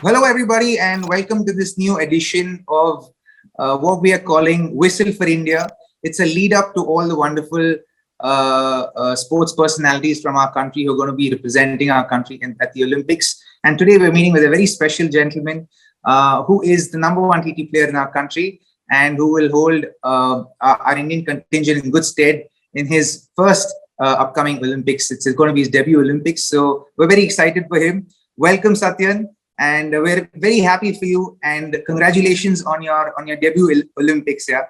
Hello, everybody, and welcome to this new edition of what we are calling Whistle for India. It's a lead up to all the wonderful sports personalities from our country who are going to be representing our country at the Olympics. And today we're meeting with a very special gentleman who is the number one TT player in our country and who will hold our Indian contingent in good stead in his first upcoming Olympics. It's going to be his debut Olympics. So we're very excited for him. Welcome, Sathiyan, and we're very happy for you. And congratulations on your debut Olympics. Yeah.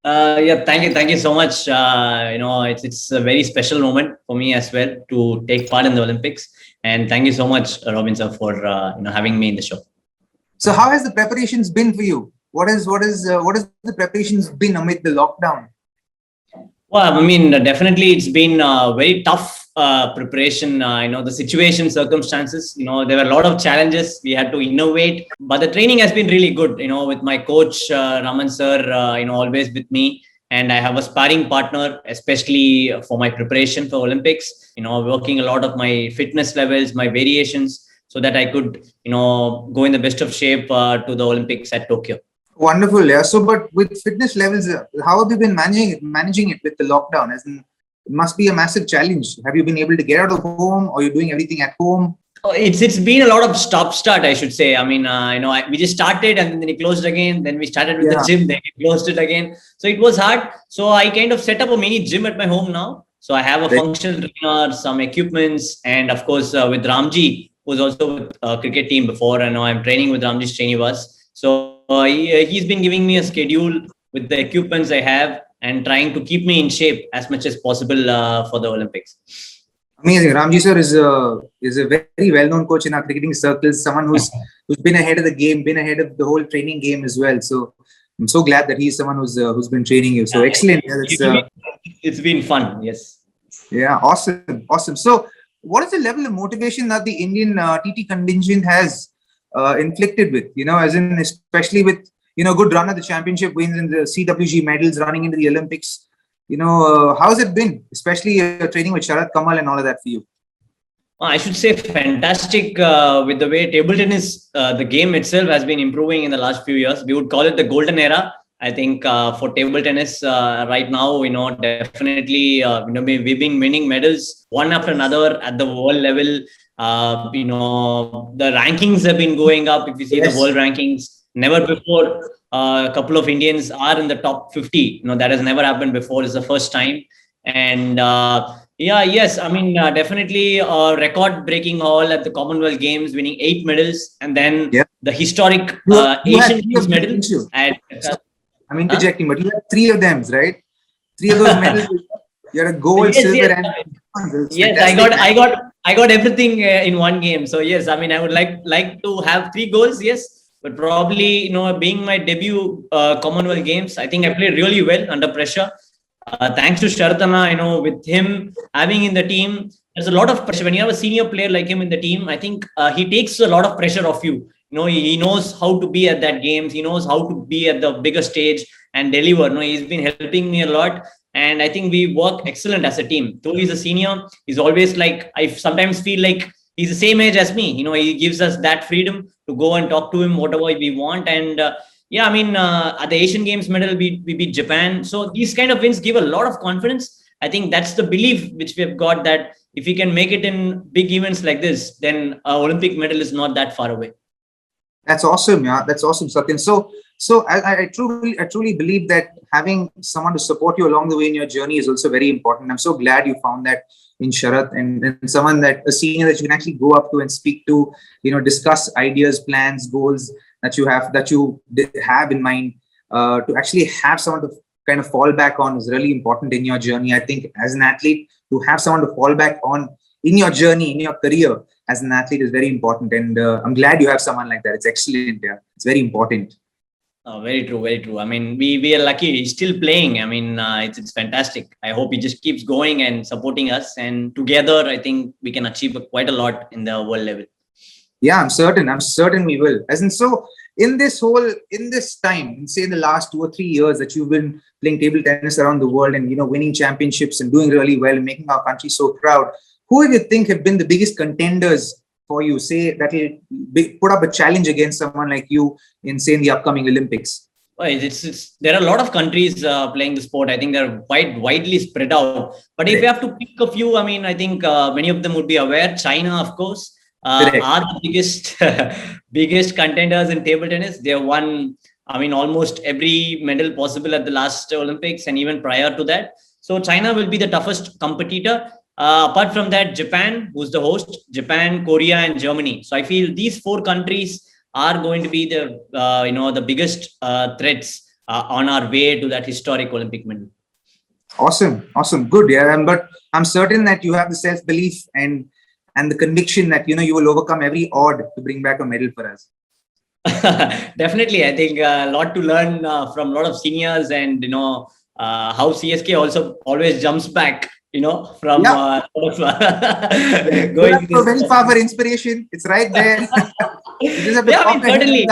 Thank you so much. It's a very special moment for me as well to take part in the Olympics. And thank you so much, Robin sir, for having me in the show. So, how has the preparations been for you? What has the preparations been amid the lockdown? Well, I mean, definitely it's been very tough preparation. The situation, circumstances, there were a lot of challenges. We had to innovate, but the training has been really good, with my coach, Raman sir, always with me. And I have a sparring partner, especially for my preparation for Olympics, working a lot of my fitness levels, my variations, so that I could, go in the best of shape to the Olympics at Tokyo. Wonderful, yeah. So, but with fitness levels, how have you been managing it with the lockdown? As in, it must be a massive challenge. Have you been able to get out of home, or you're doing everything at home? It's been a lot of stop-start, I should say. I mean, we just started and then we closed again. Then we started with the gym, then we closed it again. So it was hard. So I kind of set up a mini gym at my home now. So I have a functional trainer, some equipments, and of course with Ramji, who's also with cricket team before. I know I'm training with Ramji Srinivas. So he's been giving me a schedule with the equipments I have and trying to keep me in shape as much as possible for the Olympics. Amazing. Ramji sir is a very well-known coach in our cricketing circles, someone who's been ahead of the game, been ahead of the whole training game as well. So I'm so glad that he's someone who's been training you. So excellent. It's been fun. Yes. Yeah. Awesome. So what is the level of motivation that the Indian TT contingent has inflicted with, as in especially with, good run at the championship wins and the CWG medals running into the Olympics? How's it been, especially training with Sharat Kamal and all of that for you? I should say fantastic with the way table tennis, the game itself has been improving in the last few years. We would call it the golden era. I think for table tennis right now, definitely, we've been winning medals one after another at the world level. The rankings have been going up. If you see the world rankings, never before a couple of Indians are in the top 50. That has never happened before. It's the first time. And definitely a record-breaking haul at the Commonwealth Games, winning 8 medals, and then the historic Asian Games medal. I'm interjecting, but you have 3 of them, right? 3 of those medals. You're a gold, silver, and yes, I got everything in one game. So yes, I mean, I would like to have 3 goals. Yes, but probably being my debut Commonwealth Games, I think I played really well under pressure. Thanks to Sharatana, with him having in the team, there's a lot of pressure when you have a senior player like him in the team. I think he takes a lot of pressure off you. He knows how to be at that games. He knows how to be at the bigger stage and deliver. He's been helping me a lot. And I think we work excellent as a team. Though he's a senior, he's always like, I sometimes feel like he's the same age as me. He gives us that freedom to go and talk to him, whatever we want. And at the Asian Games medal, we beat Japan. So these kind of wins give a lot of confidence. I think that's the belief which we have got, that if we can make it in big events like this, then our Olympic medal is not that far away. That's awesome. Yeah, that's awesome, Sathiyan. So I truly believe that having someone to support you along the way in your journey is also very important. I'm so glad you found that in Sharat and someone a senior that you can actually go up to and speak to, discuss ideas, plans, goals that you have in mind. To actually have someone to kind of fall back on is really important in your journey. I think as an athlete, to have someone to fall back on in your journey, in your career as an athlete is very important. And I'm glad you have someone like that. It's excellent. Yeah, it's very important. Oh, very true, very true. I mean, we are lucky. He's still playing. I mean, it's fantastic. I hope he just keeps going and supporting us. And together, I think we can achieve quite a lot in the world level. Yeah, I'm certain we will. As in, so in this time, say the last 2 or 3 years that you've been playing table tennis around the world and, winning championships and doing really well and making our country so proud, who do you think have been the biggest contenders for you? Say that will put up a challenge against someone like you in, say, in the upcoming Olympics. Well, there are a lot of countries playing the sport. I think they're quite widely spread out. But if you have to pick a few, I mean, I think many of them would be aware. China, of course, are the biggest biggest contenders in table tennis. They have won, I mean, almost every medal possible at the last Olympics and even prior to that. So China will be the toughest competitor. Apart from that, Japan, who's the host, Japan, Korea, and Germany. So I feel these four countries are going to be the the biggest threats on our way to that historic Olympic medal. Awesome, good. Yeah, but I'm certain that you have the self-belief and the conviction that you will overcome every odd to bring back a medal for us. Definitely, I think a lot to learn from a lot of seniors, and how CSK also always jumps back. From going very far for inspiration. It's right there. Certainly.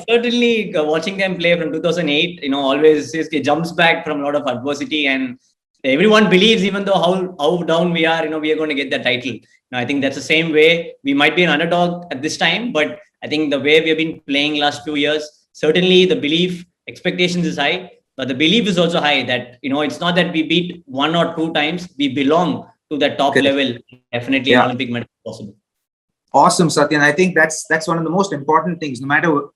Certainly, watching them play from 2008, always CSK jumps back from a lot of adversity, and everyone believes, even though how down we are, we are going to get the title. I think that's the same way. We might be an underdog at this time, but I think the way we have been playing last few years, certainly the belief, expectations is high. But the belief is also high that, it's not that we beat one or two times, we belong to that top level. Definitely an Olympic medal is possible. Awesome, Sathiyan. I think that's one of the most important things. No matter,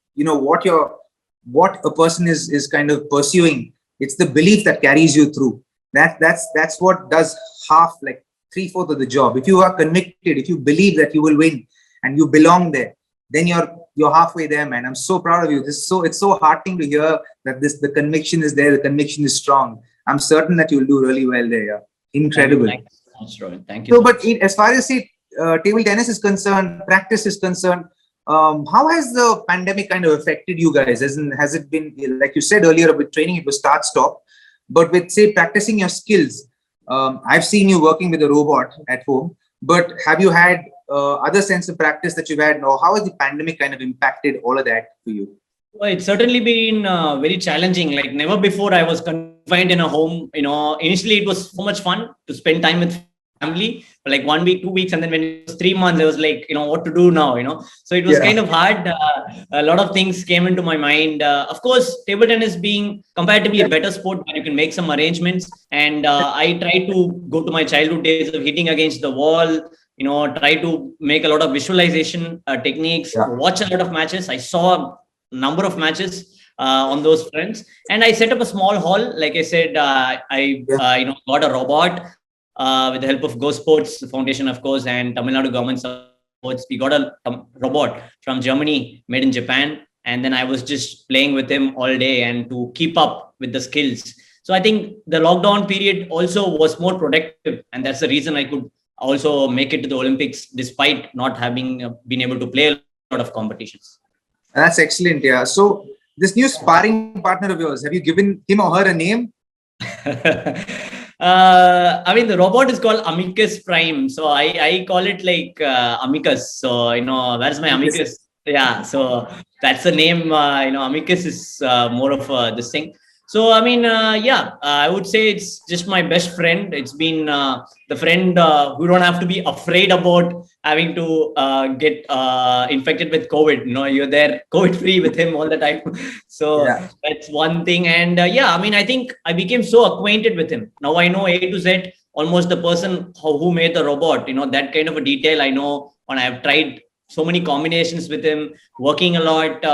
what a person is kind of pursuing, it's the belief that carries you through. That's what does half, like 3/4 of the job. If you are convicted, if you believe that you will win and you belong there, then you're halfway there, man. I'm so proud of you. It's so heartening to hear that the conviction is there. The conviction is strong. I'm certain that you'll do really well there. Yeah. Incredible. Thank you so much, Robin. Thank you. So, but as far as table tennis is concerned, practice is concerned, how has the pandemic kind of affected you guys? Has it been, like you said earlier, with training, it was start-stop, but with, say, practicing your skills, I've seen you working with a robot at home, but have you had other sense of practice that you've had, or how has the pandemic kind of impacted all of that for you? Well, it's certainly been very challenging. Like never before I was confined in a home. Initially it was so much fun to spend time with family, for like 1 week, 2 weeks, and then when it was 3 months, I was like, what to do now, So it was kind of hard. A lot of things came into my mind. Of course, table tennis being comparatively a better sport where you can make some arrangements. And I try to go to my childhood days of hitting against the wall, try to make a lot of visualization techniques, watch a lot of matches. I saw a number of matches on those fronts, and I set up a small hall. Like I said, I got a robot with the help of Go Sports Foundation, of course, and Tamil Nadu government supports. We got a robot from Germany, made in Japan, and then I was just playing with him all day and to keep up with the skills. So I think the lockdown period also was more productive, and that's the reason I could also make it to the Olympics despite not having been able to play a lot of competitions. That's excellent. Yeah. So this new sparring partner of yours, have you given him or her a name? I mean, the robot is called Amicus Prime. So I call it like Amicus. So, where's my Amicus? Yeah. So that's the name. Amicus is more of this thing. So, I mean, I would say it's just my best friend. It's been the friend who don't have to be afraid about having to get infected with COVID. You're there COVID free with him all the time. So that's one thing. And I mean, I think I became so acquainted with him. Now I know A to Z, almost the person who made the robot, that kind of a detail I know. And I've tried so many combinations with him, working a lot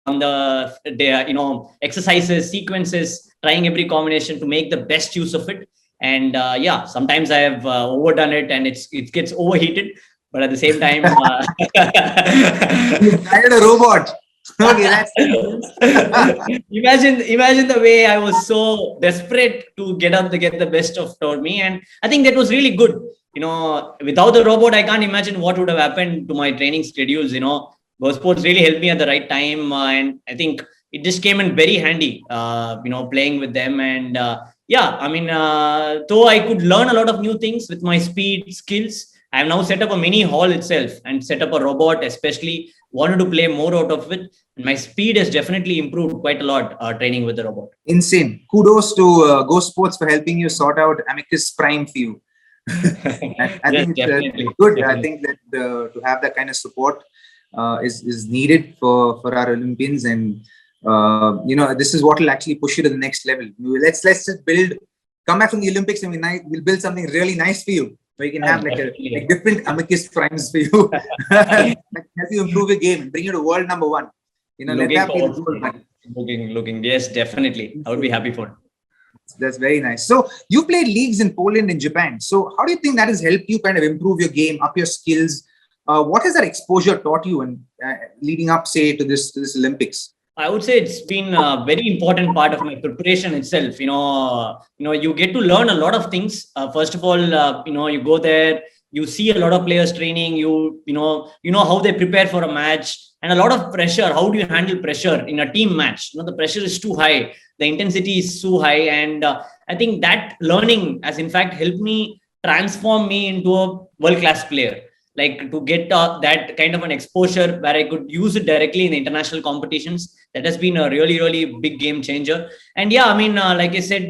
on the exercises, sequences, trying every combination to make the best use of it. And sometimes I have overdone it and it gets overheated, but at the same time you hired a robot. Okay, that's imagine the way I was so desperate to get the best of me, and I think that was really good. Without the robot, I can't imagine what would have happened to my training schedules. Go Sports really helped me at the right time, and I think it just came in very handy, playing with them. And I mean, though I could learn a lot of new things with my speed skills, I have now set up a mini hall itself and set up a robot, especially wanted to play more out of it. And my speed has definitely improved quite a lot training with the robot. Insane. Kudos to Go Sports for helping you sort out Amicus Prime for you. I Yes, think it's definitely. good. I Definitely. think that to have that kind of support is needed for our Olympians, and this is what will actually push you to the next level. Let's just come back from the Olympics, and we'll build something really nice for you, where you can have like Definitely. different amicus primes for you, like help you improve your game and bring you to world number one. Let Looking that be the forward goal, to it. buddy. Looking. Yes, definitely. I would be happy for it. That's very nice. So you played leagues in Poland and Japan. So how do you think that has helped you kind of improve your game, up your skills? What has that exposure taught you, and leading up, say, to this Olympics? I would say it's been a very important part of my preparation itself. You get to learn a lot of things. First of all, you go there, you see a lot of players training. You know how they prepare for a match, and a lot of pressure. How do you handle pressure in a team match? The pressure is too high, the intensity is too high, and I think that learning has in fact helped me transform me into a world class player, like to get that kind of an exposure where I could use it directly in the international competitions. That has been a really, really big game changer. And yeah, I mean, like I said,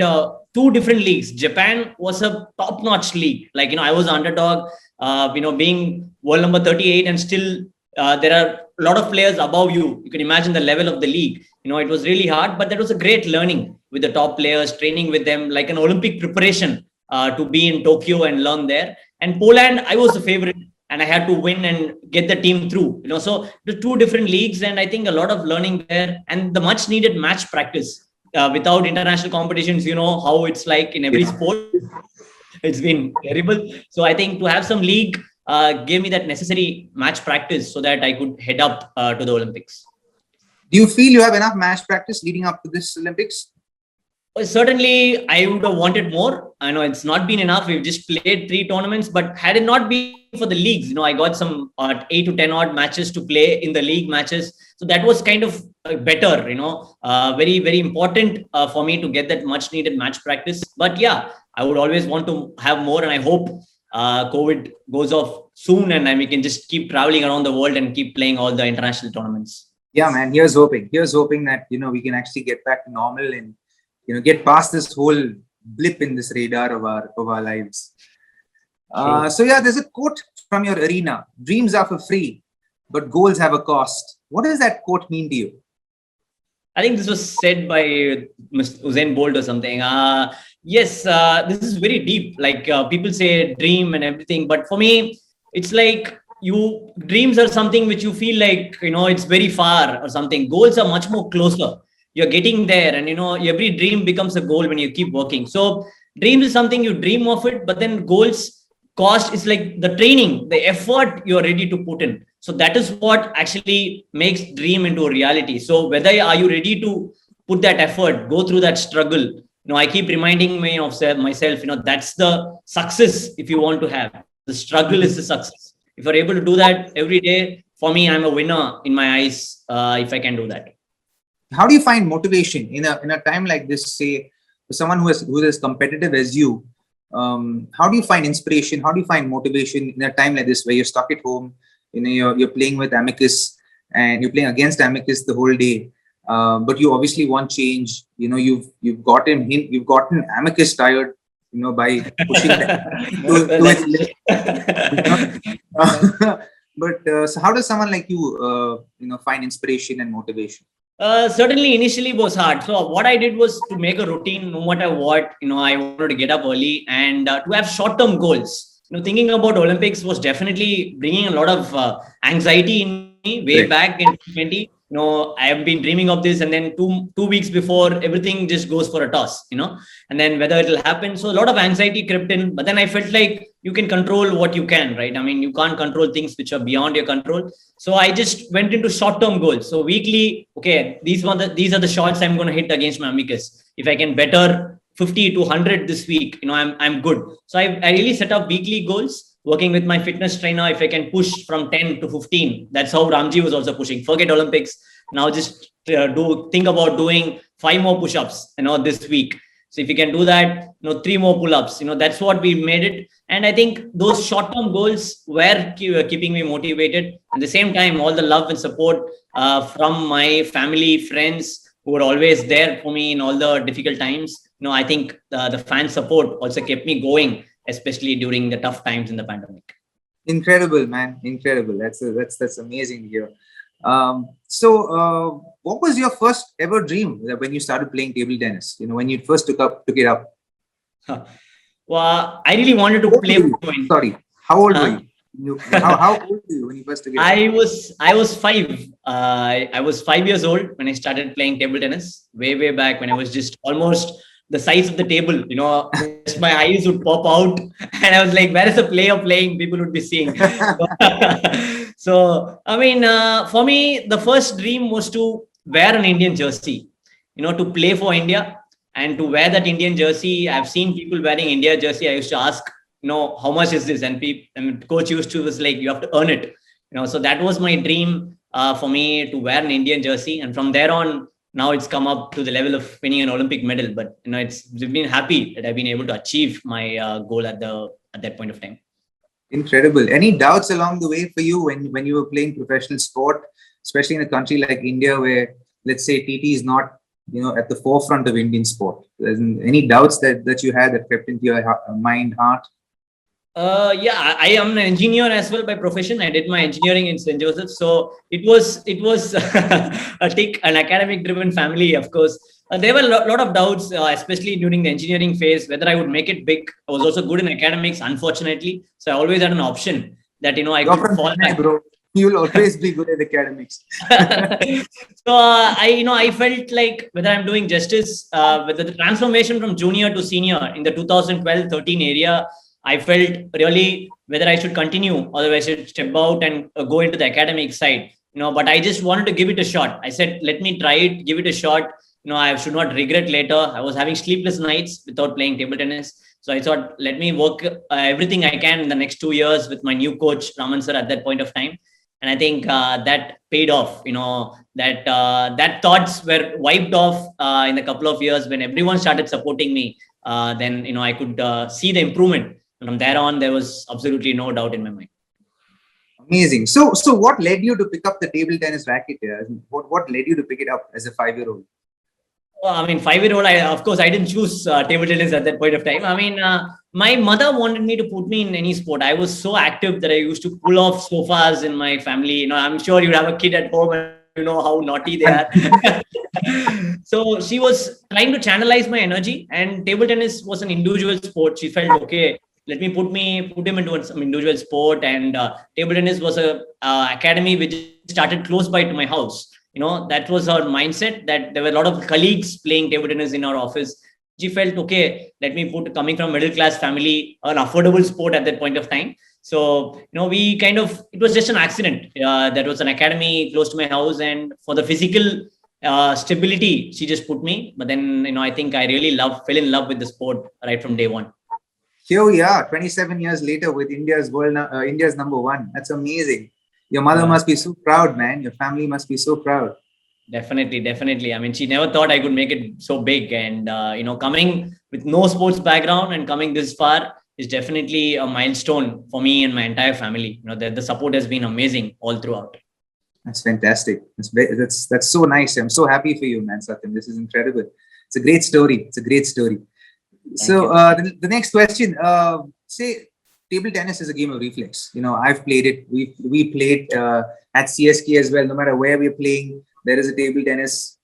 two different leagues. Japan was a top-notch league. Like, I was an underdog, being world number 38, and still there are a lot of players above you. You can imagine the level of the league. It was really hard, but that was a great learning with the top players, training with them, like an Olympic preparation to be in Tokyo and learn there. And Poland, I was the favorite, and I had to win and get the team through. So the two different leagues, and I think a lot of learning there, and the much needed match practice. Without international competitions, you know how it's like in every sport. It's been terrible. So I think to have some league gave me that necessary match practice so that I could head up to the Olympics. Do you feel you have enough match practice leading up to this Olympics? Well, certainly, I would have wanted more. I know it's not been enough. We've just played 3 tournaments, but had it not been for the leagues, I got some 8 to 10 odd matches to play in the league matches. So that was kind of better, very, very important for me to get that much needed match practice. But yeah, I would always want to have more, and I hope COVID goes off soon, and we can just keep traveling around the world and keep playing all the international tournaments. Yeah, man. Here's hoping. Here's hoping that we can actually get back to normal and get past this whole blip in this radar of our lives. So yeah, there's a quote from your arena: "Dreams are for free, but goals have a cost." What does that quote mean to you? I think this was said by Mr. Usain Bolt or something. Yes, this is very deep. Like people say dream and everything, but for me, it's like dreams are something which you feel like, it's very far or something. Goals are much more closer. You're getting there, and every dream becomes a goal when you keep working. So dreams is something you dream of it, but then goals cost is like the training, the effort you're ready to put in. So that is what actually makes dream into a reality. So whether are you ready to put that effort, go through that struggle. I keep reminding me of myself, that's the success. If you want to have, the struggle is the success. If you're able to do that every day, for me, I'm a winner in my eyes. If I can do that. How do you find motivation in a time like this? Say, for someone who's as competitive as you, how do you find inspiration? How do you find motivation in a time like this, where you're stuck at home? You're playing with Amicus, and you're playing against Amicus the whole day. But you obviously want change. You've gotten Amicus tired, by pushing them to its But so how does someone like you, find inspiration and motivation? Certainly, initially was hard. So what I did was to make a routine, no matter what. I wanted to get up early and to have short-term goals. Thinking about Olympics was definitely bringing a lot of anxiety in me way back in 2020. I have been dreaming of this, and then two weeks before, everything just goes for a toss. And then whether it will happen. So a lot of anxiety crept in, but then I felt like you can control what you can, right? I mean, you can't control things which are beyond your control. So I just went into short-term goals. So weekly, okay, these are the shots I'm going to hit against my Amicus. If I can better 50 to 100 this week, I'm good. So I really set up weekly goals, working with my fitness trainer. If I can push from 10 to 15, that's how Ramji was also pushing. Forget Olympics. Now just think about doing 5 more push-ups, this week. So if you can do that, 3 more pull-ups, that's what we made it. And I think those short-term goals were keeping me motivated. At the same time, all the love and support from my family, friends who were always there for me in all the difficult times. I think the fan support also kept me going. especially during the tough times in the pandemic. Incredible, man. Incredible. That's amazing to hear. What was your first ever dream when you started playing table tennis? When you first took it up. Well, I really wanted to play. Sorry, how old were you? How old were you when you first took it up? I was 5. I was 5 years old when I started playing table tennis. Way back when I was just almost the size of the table. Just my eyes would pop out, and I was like, "Where is the player playing?" People would be seeing. So, I mean, for me, the first dream was to wear an Indian jersey. To play for India. And to wear that Indian jersey, I've seen people wearing India jersey. I used to ask, how much is this? And coach used to was like, you have to earn it. So that was my dream for me to wear an Indian jersey. And from there on, now it's come up to the level of winning an Olympic medal. But I've been happy that I've been able to achieve my goal at that point of time. Incredible. Any doubts along the way for you when you were playing professional sport, especially in a country like India, where let's say TT is not at the forefront of Indian sport? Any doubts that you had that crept into your mind, heart? Yeah, I am an engineer as well by profession. I did my engineering in St. Joseph. So it was an academic driven family, of course. There were a lot of doubts, especially during the engineering phase, whether I would make it big. I was also good in academics, unfortunately. So I always had an option that, I could fall back. Bro. You'll always be good at academics. So I felt like whether I'm doing justice, whether the transformation from junior to senior in the 2012-13 area, I felt really whether I should continue or whether I should step out and go into the academic side. But I just wanted to give it a shot. I said, let me try it, give it a shot. I should not regret later. I was having sleepless nights without playing table tennis. So I thought, let me work everything I can in the next 2 years with my new coach, Raman sir, at that point of time. And I think that paid off, that thoughts were wiped off in a couple of years when everyone started supporting me. Then, I could see the improvement. And from there on, there was absolutely no doubt in my mind. Amazing. So what led you to pick up the table tennis racket here? What led you to pick it up as a 5-year-old? Well, 5-year-old, of course, I didn't choose table tennis at that point of time. My mother wanted me to put me in any sport. I was so active that I used to pull off sofas in my family. I'm sure you have a kid at home and you know how naughty they are. So she was trying to channelize my energy, and table tennis was an individual sport. She felt, okay, let me put him into some individual sport. And table tennis was a academy which started close by to my house. That was her mindset, that there were a lot of colleagues playing table tennis in our office. She felt, okay, let me coming from middle class family, an affordable sport at that point of time. So, it was just an accident. That was an academy close to my house, and for the physical stability, she just put me. But then, I think I really fell in love with the sport right from day one. Here we are, 27 years later with India's number one. That's amazing. Your mother must be so proud, man. Your family must be so proud. Definitely. She never thought I could make it so big. And, coming with no sports background and coming this far is definitely a milestone for me and my entire family. The support has been amazing all throughout. That's fantastic. That's so nice. I'm so happy for you, man, Sathiyan. This is incredible. It's a great story. So the next question, say table tennis is a game of reflex. I've played it. We played at CSK as well. No matter where we're playing, there is a table tennis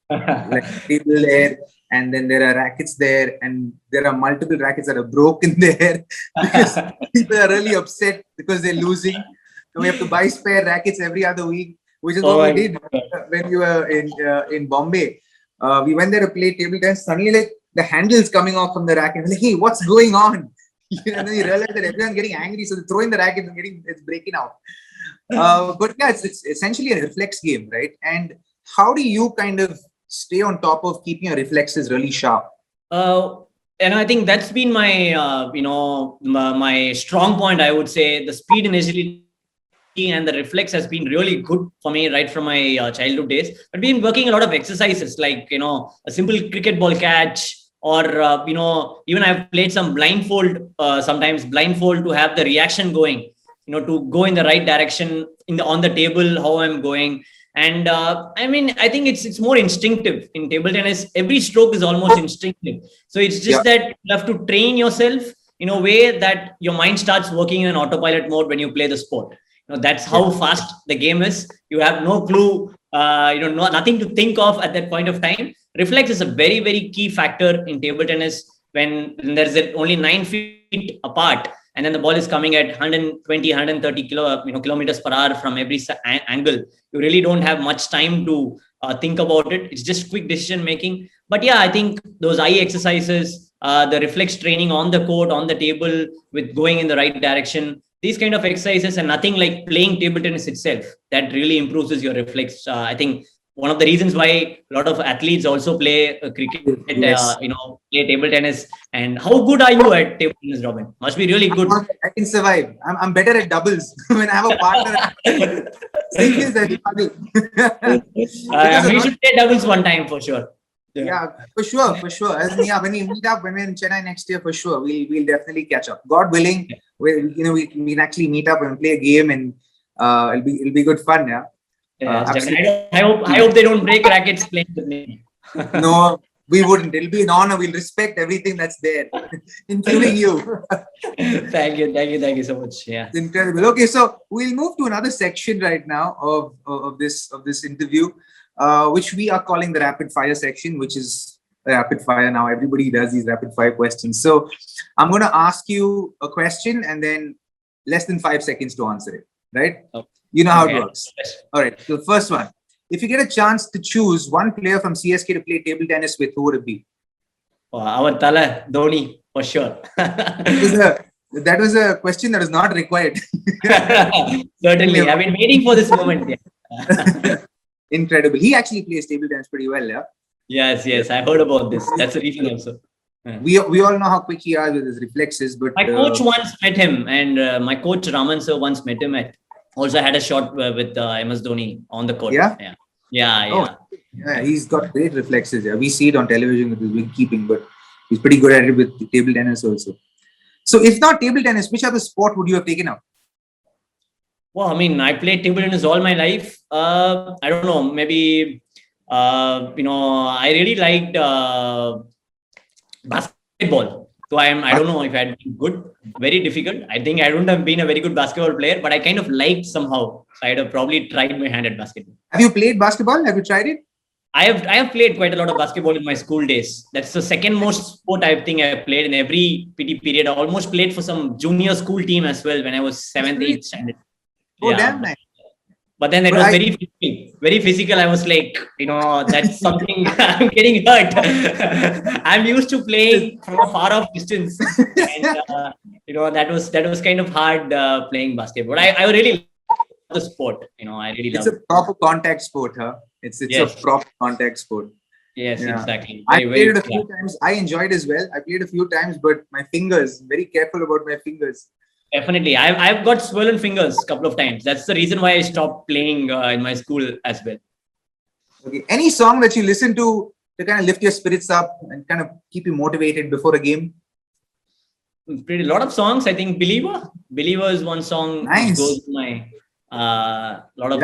table there, and then there are rackets there, and there are multiple rackets that are broken there because people are really upset because they're losing. So we have to buy spare rackets every other week, which is what we did when we were in Bombay. We went there to play table tennis. Suddenly, the handle's coming off from the racket. Like, hey, what's going on? And then you realize that everyone's getting angry, so they throw in the racket and it's breaking out. But yeah, it's essentially a reflex game, right? And how do you kind of stay on top of keeping your reflexes really sharp? And I think that's been my, my strong point. I would say the speed and agility and the reflex has been really good for me right from my childhood days. But we've been working a lot of exercises like, a simple cricket ball catch, or, even I've played some blindfold, sometimes blindfold to have the reaction going, to go in the right direction on the table, how I'm going. And I think it's more instinctive in table tennis. Every stroke is almost instinctive. So it's just that you have to train yourself in a way that your mind starts working in autopilot mode when you play the sport. That's how fast the game is. You have no clue, nothing to think of at that point of time. Reflex is a very, very key factor in table tennis when there's only 9 feet apart, and then the ball is coming at 120, 130 kilometers per hour from every angle. You really don't have much time to think about it. It's just quick decision making. But yeah, I think those eye exercises, the reflex training on the court, on the table, with going in the right direction, these kind of exercises, and nothing like playing table tennis itself, that really improves your reflex. I think one of the reasons why a lot of athletes also play cricket, play table tennis. And how good are you at table tennis, Robin? Must be really good. I can survive. I'm better at doubles. When I have a partner, singles, I struggle. We should play doubles one time for sure. Yeah, for sure. When we meet up, when we're in Chennai next year, for sure, we'll definitely catch up. God willing, we can actually meet up and play a game, and it'll be good fun. Yeah. I hope they don't break rackets playing with me. No, we wouldn't. It'll be an honor. We'll respect everything that's there, including you. Thank you so much. Yeah, it's incredible. Okay, so we'll move to another section right now of this interview, which we are calling the rapid fire section, which is rapid fire now. Everybody does these rapid fire questions. So I'm going to ask you a question and then less than 5 seconds to answer it. Right? Okay. You know how it works. All right. So the first one, if you get a chance to choose one player from CSK to play table tennis with, who would it be? Our Tala, Dhoni, for sure. That was a question that was not required. Certainly. I've been waiting for this moment. Yeah. Incredible. He actually plays table tennis pretty well, yeah? Yes. I heard about this. That's the reason also. We all know how quick he is with his reflexes, but my coach once met him, and my coach Raman sir once met him at. Also had a shot with MS Dhoni on the court. Yeah. Yeah. He's got great reflexes. Yeah, we see it on television with his wicket-keeping, but he's pretty good at it with table tennis also. So, if not table tennis, which other sport would you have taken up? Well, I mean, I played table tennis all my life. I don't know, maybe I really liked basketball. So I don't know if I'd been good, very difficult. I think I wouldn't have been a very good basketball player, but I kind of liked somehow. So I'd have probably tried my hand at basketball. Have you played basketball? Have you tried it? I have played quite a lot of basketball in my school days. That's the second most sport I think I played in every PT period. I almost played for some junior school team as well when I was 7th, 8th standard. Oh, damn nice. But then it was very physical. I was like, that's something I'm getting hurt. I'm used to playing from a far off distance. And, that was kind of hard playing basketball. I really love the sport. I really love it. It's a proper contact sport, huh? It's a proper contact sport. Yes, exactly. I played it a few times. I enjoyed as well. I played a few times, but my fingers, very careful about my fingers. Definitely. I've got swollen fingers a couple of times. That's the reason why I stopped playing in my school as well. Okay. Any song that you listen to kind of lift your spirits up and kind of keep you motivated before a game? A lot of songs. I think Believer is one song. Nice. Goes to my lot of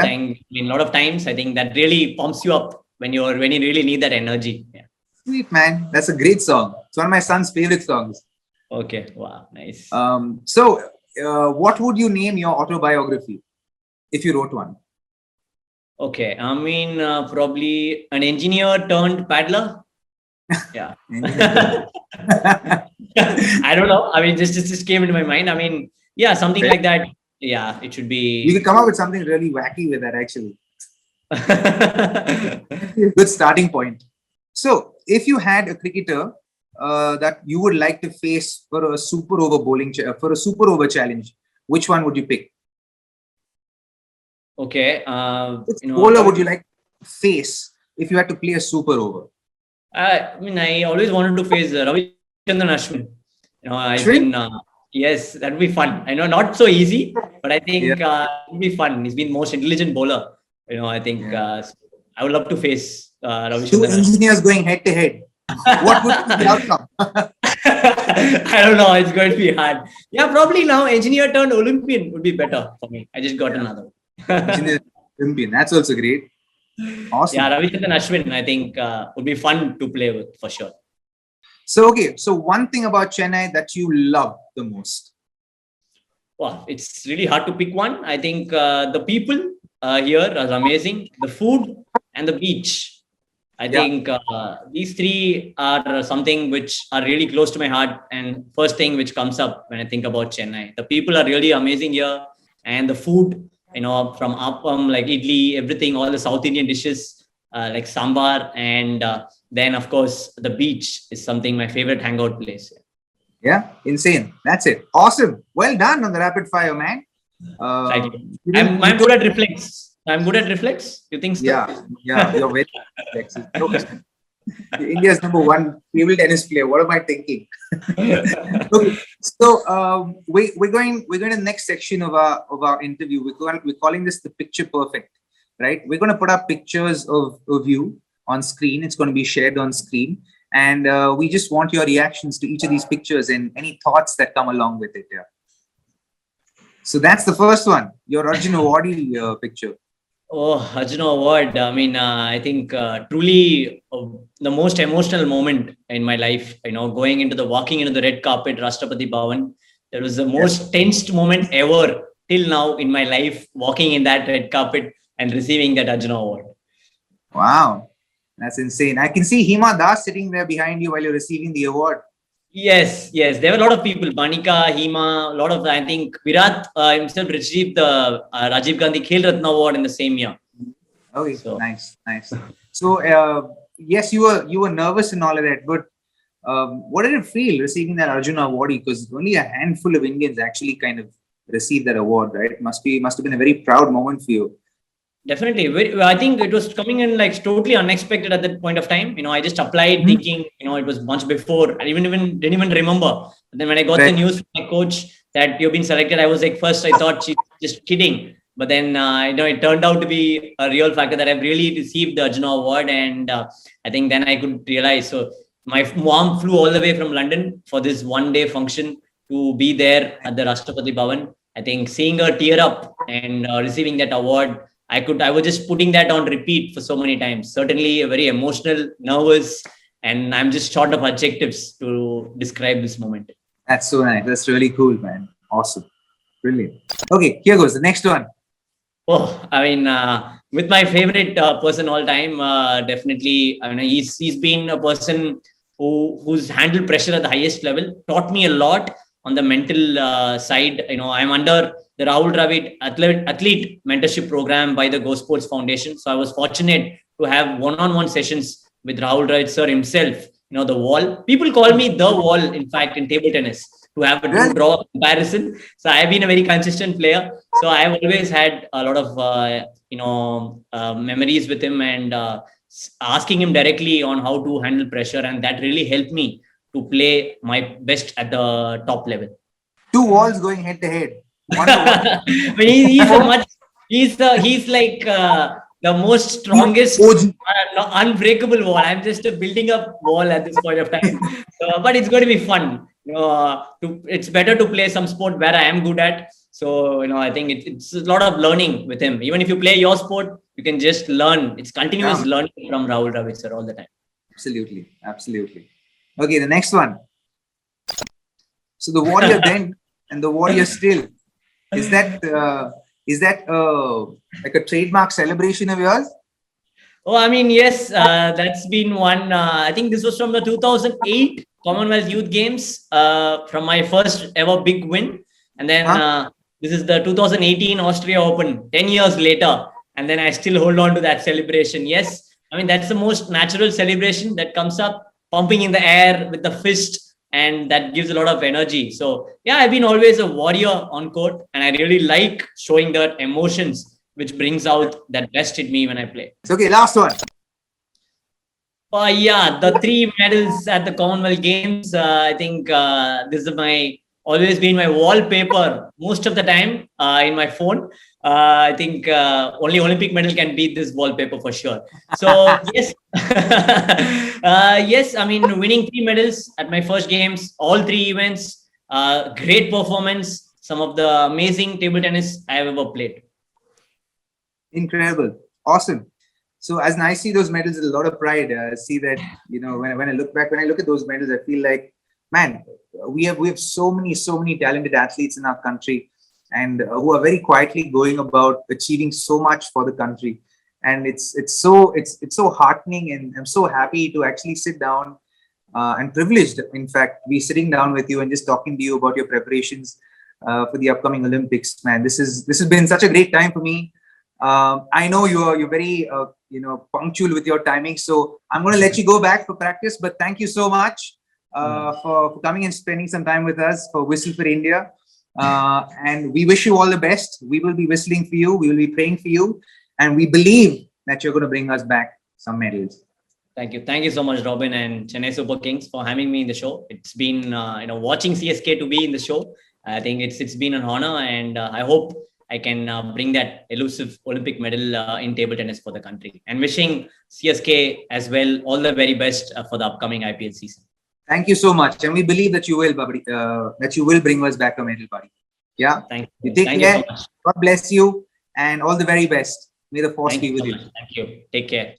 times. I think that really pumps you up when you really need that energy. Yeah. Sweet, man. That's a great song. It's one of my son's favorite songs. Okay. Wow. Nice. So what would you name your autobiography if you wrote one? Okay. I mean, probably an engineer turned paddler. Yeah. I don't know. I mean, just came into my mind. I mean, yeah, something like that. Yeah, it should be. You could come up with something really wacky with that, actually. Good starting point. So, if you had a cricketer that you would like to face for a super over challenge, which one would you pick? Okay. Which bowler would you like to face if you had to play a super over? I mean, I always wanted to face Ravichandran Ashwin. Yes, that would be fun. I know not so easy, but I think it would be fun. He's been most intelligent bowler. I think I would love to face Ravichandran. Two engineers going head to head. What would be the outcome? I don't know. It's going to be hard. Yeah, probably now engineer turned Olympian would be better for me. I just got another. Engineer Olympian. That's also great. Awesome. Yeah, Ravichandran Ashwin, I think would be fun to play with for sure. So, okay. So one thing about Chennai that you love the most. Wow, it's really hard to pick one. I think the people here are amazing. The food and the beach. I Yeah. think these three are something which are really close to my heart. And first thing which comes up when I think about Chennai, the people are really amazing here, and the food, from appam, like idli, everything, all the South Indian dishes like sambar, and then of course the beach is something my favorite hangout place. Yeah. Insane. That's it. Awesome. Well done on the rapid fire, man. Right. You I'm took- good at reflex. I'm good at reflex. You think so? Yeah. Yeah. You're very flexible. India's number one table tennis player. What am I thinking? Okay. So we're going to the next section of our interview. We're calling this the picture perfect, right? We're going to put up pictures of you on screen. It's going to be shared on screen, and we just want your reactions to each of these pictures and any thoughts that come along with it. Yeah. So that's the first one. Your Arjuna Award picture. Oh, Arjuna Award. I mean, I think truly the most emotional moment in my life, walking into the red carpet, Rashtrapati Bhavan. That was the most tensed moment ever till now in my life, walking in that red carpet and receiving that Arjuna Award. Wow. That's insane. I can see Hima Das sitting there behind you while you're receiving the award. Yes. There were a lot of people. Banika, Hima, a lot of, I think Virat himself received the Rajiv Gandhi Khel Ratna Award in the same year. Okay, so nice. So yes, you were nervous and all of that, but what did it feel receiving that Arjuna Award? Because only a handful of Indians actually kind of received that award, right? It must have been a very proud moment for you. Definitely. I think it was coming in like totally unexpected at that point of time. I just applied thinking, it was much before. I didn't even remember. But then when I got the news from my coach that you've been selected, I was like, first I thought she's just kidding. But then, it turned out to be a real factor that I've really received the Arjuna Award. And I think then I could realize. So my mom flew all the way from London for this one-day function to be there at the Rashtrapati Bhavan. I think seeing her tear up and receiving that award, I was just putting that on repeat for so many times. Certainly very emotional, nervous, and I'm just short of adjectives to describe this moment. That's so nice. That's really cool, man. Awesome. Brilliant. Okay, here goes the next one. Oh, I mean, with my favorite person all time, definitely. I mean, he's been a person who's handled pressure at the highest level, taught me a lot on the mental side. I'm under the Rahul Dravid athlete mentorship program by the Go Sports Foundation. So I was fortunate to have one-on-one sessions with Rahul Dravid sir himself. The wall. People call me the wall, in fact, in table tennis, to have to draw a comparison. So I've been a very consistent player. So I've always had a lot of, memories with him and asking him directly on how to handle pressure. And that really helped me to play my best at the top level. Two walls going head to head. He's like the most strongest, unbreakable wall. I'm just building up wall at this point of time. But it's going to be fun. It's better to play some sport where I am good at. So, I think it's a lot of learning with him. Even if you play your sport, you can just learn. It's continuous learning from Rahul Dravid sir all the time. Absolutely. Okay, the next one. So the warrior then and the warrior still. Is that like a trademark celebration of yours? Oh, I mean, yes, that's been one. I think this was from the 2008 Commonwealth Youth Games, from my first ever big win. And then this is the 2018 Austria Open, 10 years later. And then I still hold on to that celebration. Yes, I mean, that's the most natural celebration that comes up, pumping in the air with the fist. And that gives a lot of energy. So yeah, I've been always a warrior on court, and I really like showing that emotions, which brings out that best in me when I play. Okay, last one. Yeah, the 3 medals at the Commonwealth Games. I think this is always been my wallpaper most of the time in my phone. I think only Olympic medal can beat this wallpaper for sure. So yes, yes. I mean, winning 3 medals at my first games, all 3 events, great performance. Some of the amazing table tennis I have ever played. Incredible, awesome. So as I see those medals, there's a lot of pride. See that, you know, when I look back, when I look at those medals, I feel like, man, we have so many talented athletes in our country, and who are very quietly going about achieving so much for the country. And it's so heartening, and I'm so happy to actually sit down and privileged, in fact, be sitting down with you and just talking to you about your preparations for the upcoming Olympics. Man, this has been such a great time for me. I know you're very punctual with your timing, so I'm going to let you go back for practice. But thank you so much for coming and spending some time with us for Whistle for India. And we wish you all the best. We will be whistling for you. We will be praying for you, and we believe that you're going to bring us back some medals. Thank you so much, Robin and Chennai Super Kings, for having me in the show. It's been watching CSK to be in the show. I think it's been an honor, and I hope I can bring that elusive Olympic medal in table tennis for the country. And wishing CSK as well all the very best for the upcoming IPL season. Thank you so much, and we believe that you will, buddy, that you will bring us back a medal, buddy. Yeah. Thank you. You Take Thank care. You so much. God bless you, and all the very best. May the force be with you. Thank you. Take care.